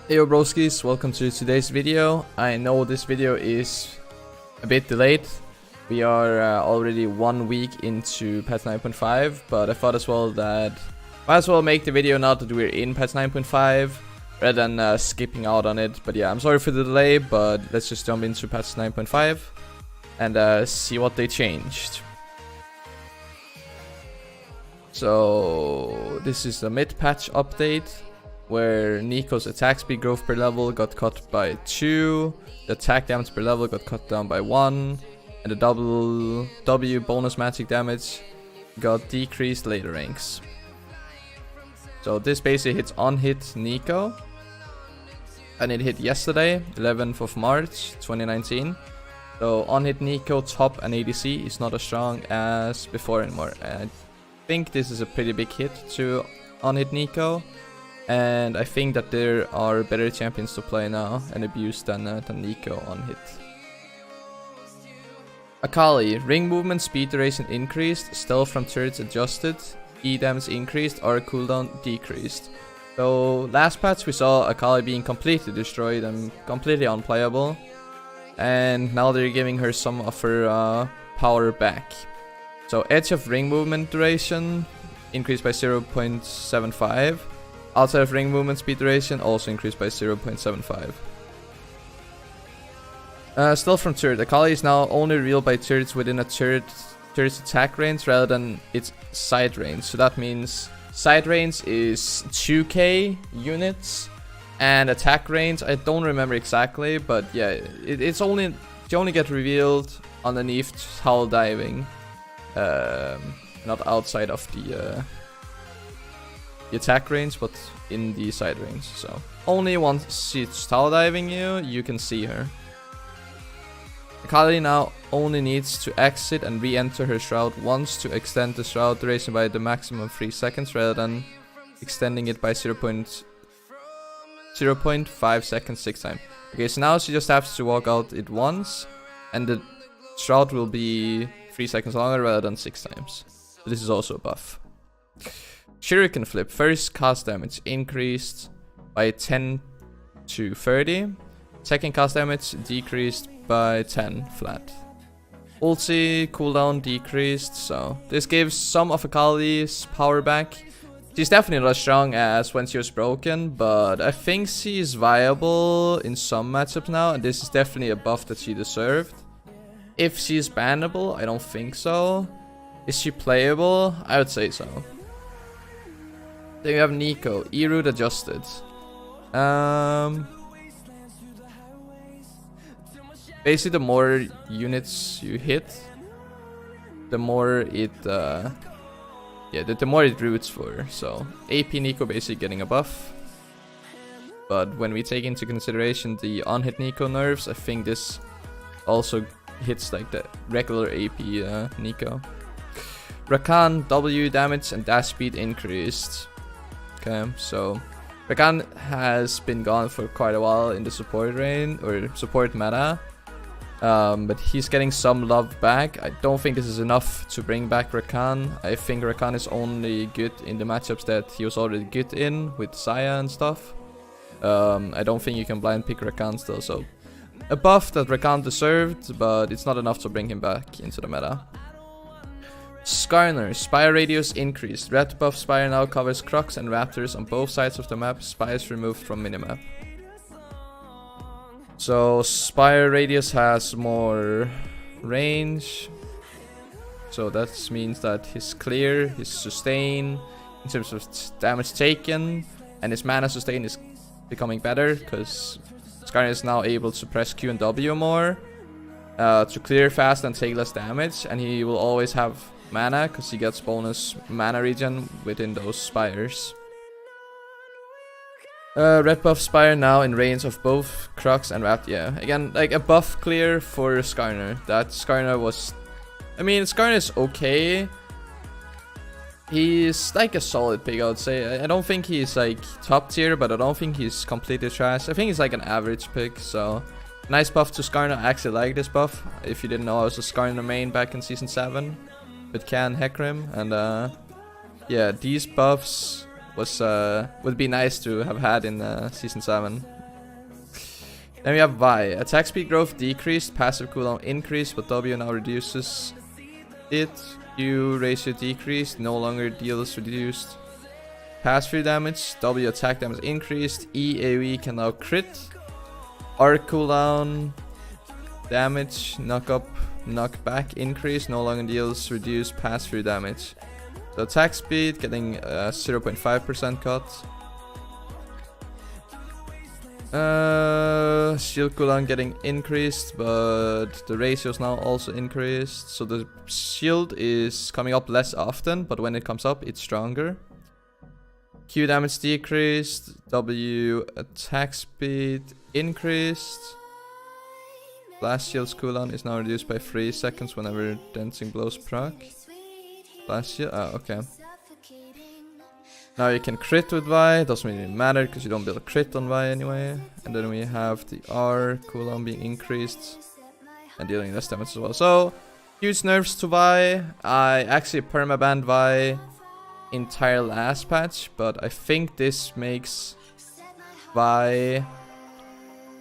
Hey yo broskis, welcome to today's video. I know this video is a bit delayed. We are already 1 week into patch 9.5, but I thought as well that might as well make the video now that we're in patch 9.5 rather than skipping out on it. But yeah, I'm sorry for the delay, but let's just jump into patch 9.5 and see what they changed. So this is the mid-patch update, where Nico's attack speed growth per level got cut by 2, the attack damage per level got cut down by 1, and the double W bonus magic damage got decreased later ranks. So this basically hits on-hit Nico, and it hit yesterday, 11th of March 2019. So on-hit Nico top and ADC is not as strong as before anymore. I think this is a pretty big hit to on-hit Nico. And I think that there are better champions to play now and abuse than Nico on hit. Akali, ring movement speed duration increased, stealth from turrets adjusted, E damage increased, aura cooldown decreased. So last patch we saw Akali being completely destroyed and completely unplayable. And now they're giving her some of her power back. So edge of ring movement duration increased by 0.75. Outside of ring movement speed duration also increased by 0.75. Still from turret, Akali is now only real by turrets within a turret's attack range rather than its side range. So that means side range is 2k units and attack range, I don't remember exactly, but yeah, you only get revealed underneath hull diving, not outside of the attack range, but in the side range. So only once she's tower diving you can see her. Akali now only needs to exit and re-enter her shroud once to extend the shroud duration by the maximum 3 seconds rather than extending it by 0.5 seconds 6 times. Okay, so now she just has to walk out it once and the shroud will be 3 seconds longer rather than 6 times. So this is also a buff. Shuriken flip, first cast damage increased by 10 to 30. Second cast damage decreased by 10 flat. Ulti cooldown decreased, so this gives some of Akali's power back. She's definitely not as strong as when she was broken, but I think she's viable in some matchups now, and this is definitely a buff that she deserved. If she's bannable, I don't think so. Is she playable? I would say so. Then we have Nico, E-root adjusted. Basically, the more units you hit, the more it, the more it roots for. So AP Nico basically getting a buff. But when we take into consideration the on-hit Nico nerfs, I think this also hits like the regular AP Nico. Rakan W damage and dash speed increased. Okay, so Rakan has been gone for quite a while in the support range or support meta, but he's getting some love back. I don't think this is enough to bring back Rakan. I think Rakan is only good in the matchups that he was already good in with Saya and stuff. I don't think you can blind pick Rakan still, so a buff that Rakan deserved, but it's not enough to bring him back into the meta. Skarner, Spire radius increased. Red buff Spire now covers crocs and raptors on both sides of the map. Spire is removed from minimap. So Spire radius has more range. So that means that his clear, his sustain, in terms of damage taken, and his mana sustain is becoming better because Skarner is now able to press Q and W more to clear fast and take less damage, and he will always have mana because he gets bonus mana regen within those spires. Red buff Spire now in range of both Crocs and Rapt. Yeah, again, like a buff clear for Skarner. That Skarner was, I mean, Skarner is okay. He's like a solid pick, I would say. I don't think he's like top tier, but I don't think he's completely trash. I think he's like an average pick, so nice buff to Skarner. I actually like this buff. If you didn't know, I was a Skarner main back in season 7. With Can Hecarim, and yeah, these buffs would be nice to have had in Season 7. Then we have Vi. Attack speed growth decreased, passive cooldown increased, but W now reduces it. Q ratio decreased, no longer deals reduced. Pass-through damage, W attack damage increased, E AoE can now crit. R cooldown damage, knock up, knock back increase, no longer deals reduced pass-through damage. So attack speed getting 0.5% cut. Shield cooldown getting increased, but the ratios now also increased. So the shield is coming up less often, but when it comes up, it's stronger. Q damage decreased, W attack speed increased. Blast shield's cooldown is now reduced by 3 seconds whenever dancing blows proc. Blast shield, okay. Now you can crit with Vi, doesn't really matter because you don't build a crit on Vi anyway. And then we have the R cooldown being increased and dealing less damage as well. So, huge nerfs to Vi. I actually permabanned Vi entire last patch, but I think this makes Vi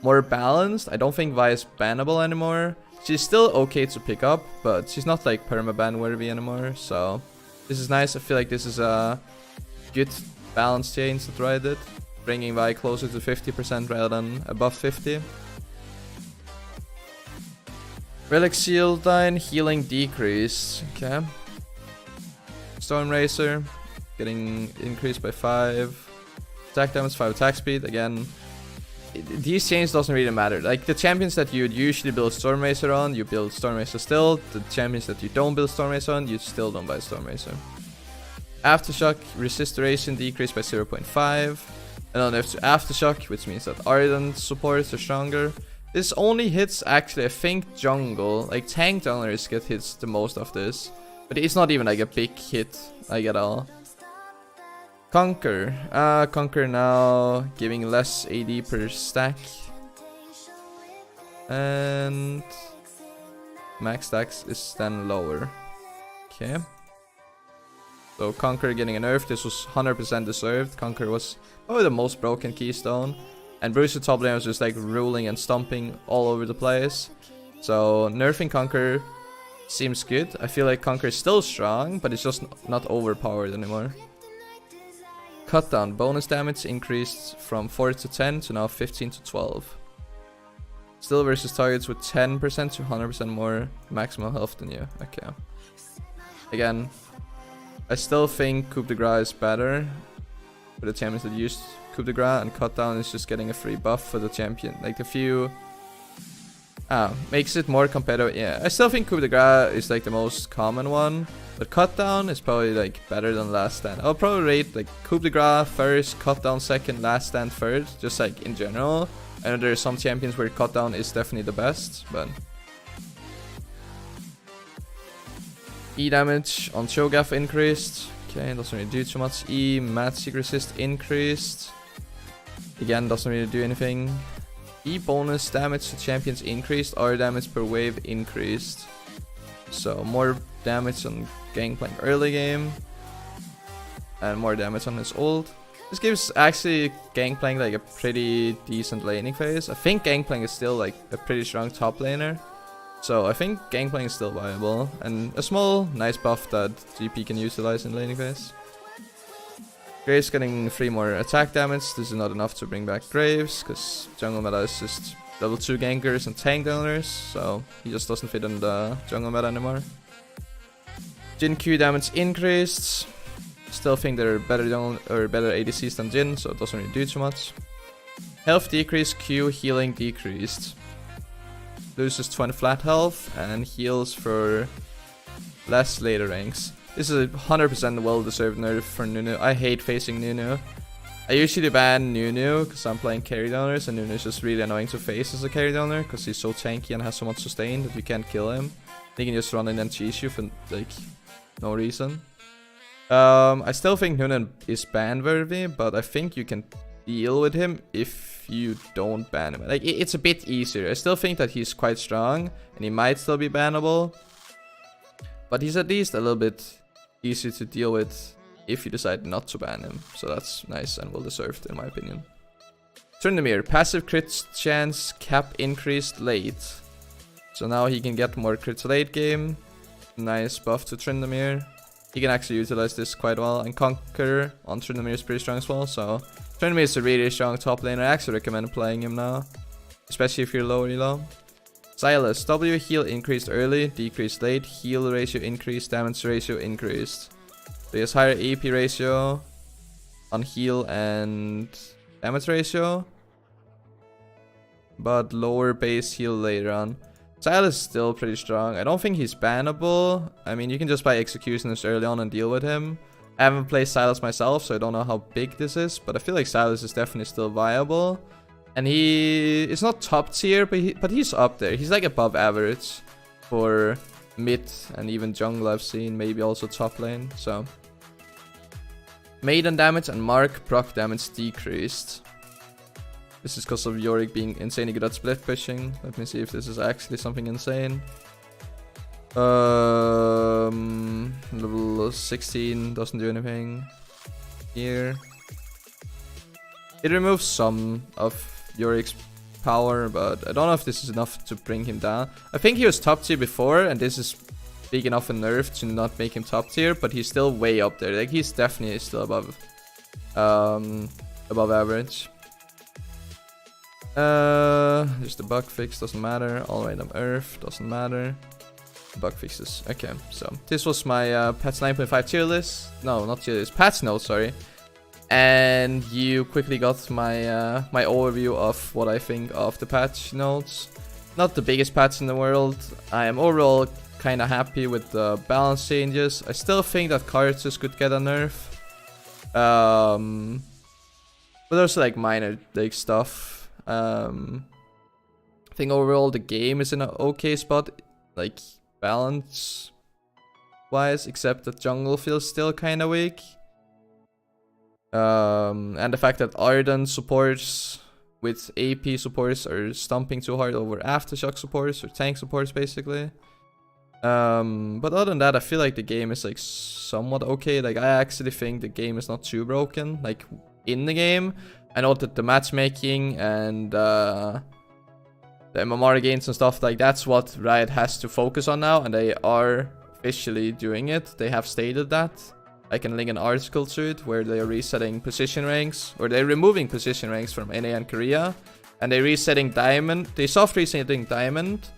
more balanced. I don't think Vi is bannable anymore. She's still okay to pick up, but she's not like permaban worthy anymore. So this is nice. I feel like this is a good balance change that Riot did, bringing Vi closer to 50% rather than above 50. Relic shield line, healing decrease. Okay. Storm Racer getting increased by 5. Attack damage, 5 attack speed. Again, these changes doesn't really matter. Like the champions that you would usually build Storm Racer on, you build Storm Racer still. The champions that you don't build Storm Racer on, you still don't buy Storm Racer. Aftershock resist duration decreased by 0.5. And then there's Aftershock, which means that Ardent supports are stronger. This only hits actually, I think, jungle. Like tank junglers get hits the most of this, but it's not even like a big hit like at all. Conquer. Conquer now giving less AD per stack. And max stacks is then lower. Okay. So Conquer getting a nerf. This was 100% deserved. Conquer was probably the most broken keystone. And Bruiser top lane was just like ruling and stomping all over the place. So nerfing Conquer seems good. I feel like Conquer is still strong, but it's just not overpowered anymore. Cut down. Bonus damage increased from 4 to 10 to now 15 to 12. Still versus targets with 10% to 100% more maximal health than you. Okay. Again, I still think Coup de Grace is better for the champions that used Coup de Grace, and Cut down is just getting a free buff for the champion. Like a few... makes it more competitive. Yeah, I still think Coup de Grace is like the most common one. But Cut down is probably like better than Last Stand. I'll probably rate like Coup de Grace first, Cut down second, Last Stand third. Just like in general. I know there are some champions where Cut down is definitely the best, but... E damage on Cho'Gath increased. Okay, doesn't really do too much. E magic resist increased. Again, doesn't really do anything. E bonus damage to champions increased. R damage per wave increased. So more damage on Gangplank early game. And more damage on his ult. This gives actually Gangplank like a pretty decent laning phase. I think Gangplank is still like a pretty strong top laner. So I think Gangplank is still viable. And a small nice buff that GP can utilize in laning phase. Graves getting 3 more attack damage. This is not enough to bring back Graves, because jungle meta is just level 2 gankers and tank donors, so he just doesn't fit in the jungle meta anymore. Jhin Q damage increased. Still think they're better better ADCs than Jhin, so it doesn't really do too much. Health decreased, Q healing decreased. Loses 20 flat health and heals for less later ranks. This is a 100% well-deserved nerf for Nunu. I hate facing Nunu. I usually ban Nunu because I'm playing carry donors, and Nunu is just really annoying to face as a carry donor because he's so tanky and has so much sustain that you can't kill him. He can just run in and cheese you for like no reason. I still think Nunu is ban worthy, but I think you can deal with him if you don't ban him. Like it's a bit easier. I still think that he's quite strong and he might still be bannable, but he's at least a little bit easier to deal with if you decide not to ban him. So that's nice and well deserved in my opinion. Tryndamere, passive crit chance cap increased late. So now he can get more crits late game. Nice buff to Tryndamere. He can actually utilize this quite well. And Conqueror on Tryndamere is pretty strong as well. So Tryndamere is a really strong top laner. I actually recommend playing him now, especially if you're low or low. Silas, W heal increased early, decreased late, heal ratio increased, damage ratio increased. So he has higher AP ratio on heal and damage ratio, but lower base heal later on. Silas is still pretty strong. I don't think he's bannable. I mean, you can just buy executioners early on and deal with him. I haven't played Silas myself, so I don't know how big this is, but I feel like Silas is definitely still viable. And he is not top tier, but he's up there. He's like above average for mid and even jungle I've seen, maybe also top lane. So Maiden damage and Mark proc damage decreased. This is because of Yorick being insanely good at split pushing. Let me see if this is actually something insane. Level 16 doesn't do anything here. It removes some of Yorick's power, but I don't know if this is enough to bring him down. I think he was top tier before, and this is big enough a nerf to not make him top tier, but he's still way up there. Like, he's definitely still above average. Just the bug fix, doesn't matter. All random earth, doesn't matter. Bug fixes. Okay, so this was my patch 9.5 tier list. No, not tier list, patch notes, sorry. And you quickly got my my overview of what I think of the patch notes. Not the biggest patch in the world. I am overall kind of happy with the balance changes. I still think that Karthus could get a nerf. But there's like minor like stuff. I think overall the game is in an okay spot, like balance wise, except that jungle feels still kind of weak. And the fact that Arden supports with AP supports are stomping too hard over aftershock supports or tank supports basically. But other than that, I feel like the game is like somewhat okay. Like, I actually think the game is not too broken. Like, in the game, I know that the matchmaking and the MMR gains and stuff, like, that's what Riot has to focus on now, and they are officially doing it. They have stated that. I can link an article to it where they are resetting position ranks, or they're removing position ranks from NA and Korea, and they're resetting Diamond. They soft resetting Diamond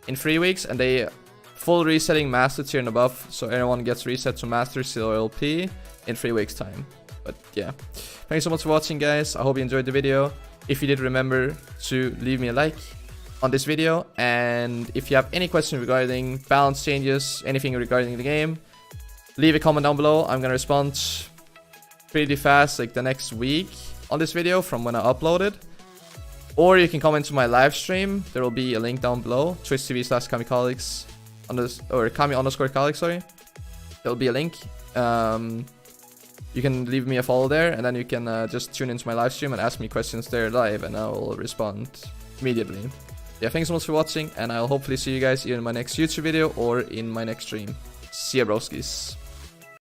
in 3 weeks, and they full resetting Master tier and above, so everyone gets reset to Master Silver LP in 3 weeks time. But yeah, thanks so much for watching, guys. I hope you enjoyed the video. If you did, remember to leave me a like on this video, and if you have any questions regarding balance changes, anything regarding the game, leave a comment down below. I'm gonna respond pretty fast, like the next week on this video from when I upload it. Or you can comment to my live stream. There will be a link down below, twitch.tv/KamiColleagues, or Kami_colleagues, sorry. There will be a link. You can leave me a follow there, and then you can just tune into my live stream and ask me questions there live, and I will respond immediately. Yeah, thanks so much for watching, and I'll hopefully see you guys either in my next YouTube video or in my next stream. See ya, broskis.